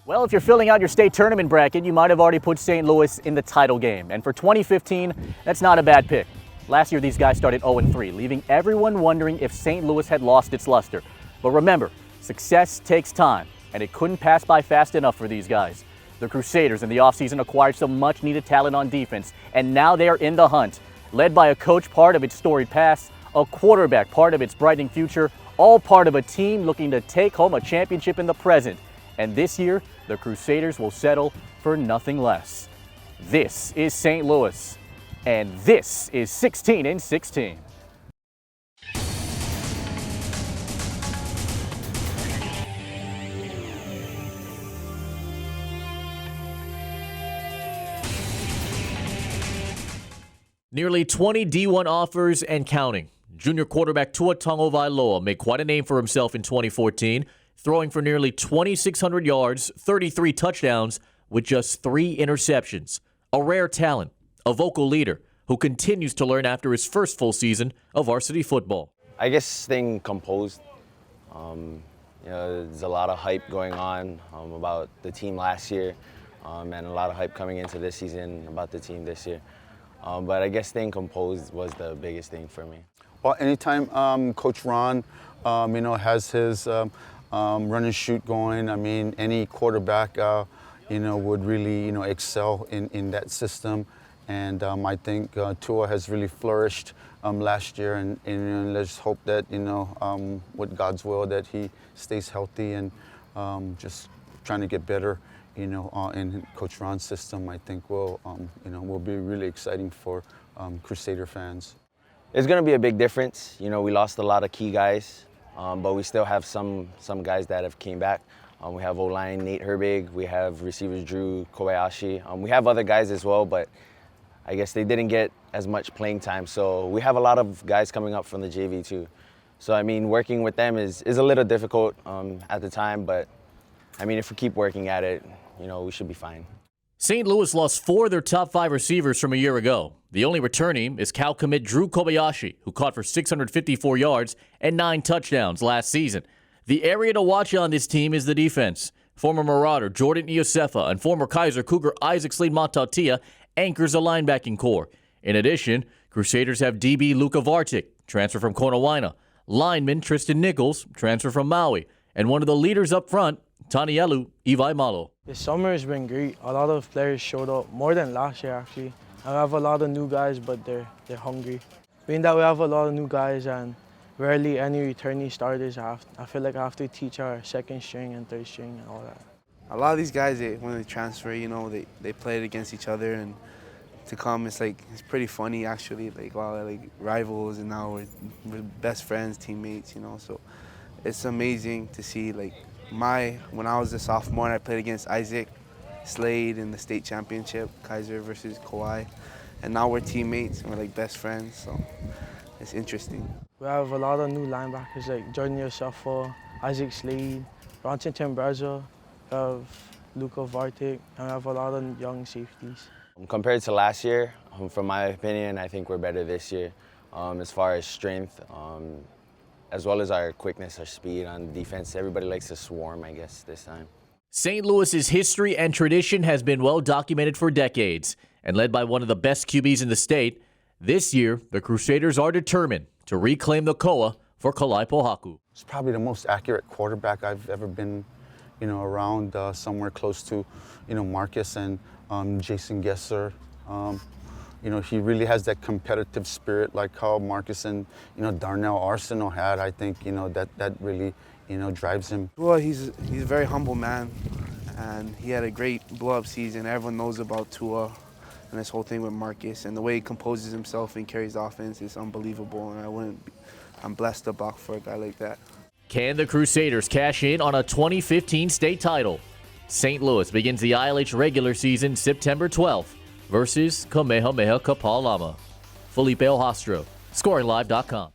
Well, if you're filling out your state tournament bracket, you might have already put St. Louis in the title game. And for 2015, that's not a bad pick. Last year, these guys started 0-3, leaving everyone wondering if St. Louis had lost its luster. But remember, success takes time, and it couldn't pass by fast enough for these guys. The Crusaders in the offseason acquired some much-needed talent on defense, and now they are in the hunt. Led by a coach part of its storied past, a quarterback part of its brightening future, all part of a team looking to take home a championship in the present. And this year, the Crusaders will settle for nothing less. This is St. Louis, and this is 16-16. Nearly 20 D1 offers and counting. Junior quarterback Tua Tagovailoa made quite a name for himself in 2014, throwing for nearly 2,600 yards, 33 touchdowns, with just 3 interceptions. A rare talent, a vocal leader who continues to learn after his first full season of varsity football. I guess staying composed. There's a lot of hype going on about the team last year, and a lot of hype coming into this season about the team this year. But I guess staying composed was the biggest thing for me. Well, anytime Coach Ron, has his run and shoot going, I mean, any quarterback, would really, excel in that system. And I think Tua has really flourished last year, and let's hope that, with God's will, that he stays healthy and just trying to get better. In Coach Ron's system, I think will be really exciting for Crusader fans. It's going to be a big difference. We lost a lot of key guys, but we still have some guys that have came back. We have O-line Nate Herbig, we have receivers Drew Kobayashi. We have other guys as well, but I guess they didn't get as much playing time. So we have a lot of guys coming up from the JV too. So I mean, working with them is a little difficult at the time, but I mean, if we keep working at it, we should be fine. St. Louis lost 4 of their top 5 receivers from a year ago. The only returning is Cal commit Drew Kobayashi, who caught for 654 yards and 9 touchdowns last season. The area to watch on this team is the defense. Former Marauder Jordan Iosefa and former Kaiser Cougar Isaac Slade-Matatia anchors the linebacking core. In addition, Crusaders have DB Luka Vartic, transfer from Konawina, lineman Tristan Nichols, transfer from Maui, and one of the leaders up front, Tanielu Ivaimalo. This summer has been great. A lot of players showed up, more than last year actually. I have a lot of new guys, but they're hungry. Being that we have a lot of new guys and rarely any returning starters, I feel like I have to teach our second string and third string and all that. A lot of these guys, when they transfer, they played against each other, and to come, it's pretty funny actually. Like rivals, and now we're best friends, teammates. So it's amazing to see when I was a sophomore and I played against Isaac Slade in the state championship, Kaiser versus Kauai, and now we're teammates and we're best friends, so it's interesting. We have a lot of new linebackers like Jordan Yosefa, Isaac Slade, Ronson Timbraza, we have Luka Vartic, and we have a lot of young safeties. Compared to last year, from my opinion, I think we're better this year as far as strength. As well as our quickness, our speed on defense. Everybody likes to swarm, I guess, this time. St. Louis's history and tradition has been well documented for decades, and led by one of the best QBs in the state, this year the Crusaders are determined to reclaim the Koa for Kalaepohaku. It's probably the most accurate quarterback I've ever been, around, somewhere close to, Marcus and Jason Gesser. He really has that competitive spirit like how Marcus and, Darnell Arsenal had. I think, that really, drives him. Well, he's a very humble man, and he had a great blow-up season. Everyone knows about Tua and this whole thing with Marcus, and the way he composes himself and carries the offense is unbelievable, and I'm blessed to block for a guy like that. Can the Crusaders cash in on a 2015 state title? St. Louis begins the ILH regular season September 12th. Versus Kamehameha Kapalama. Felipe Ojastro, ScoringLive.com.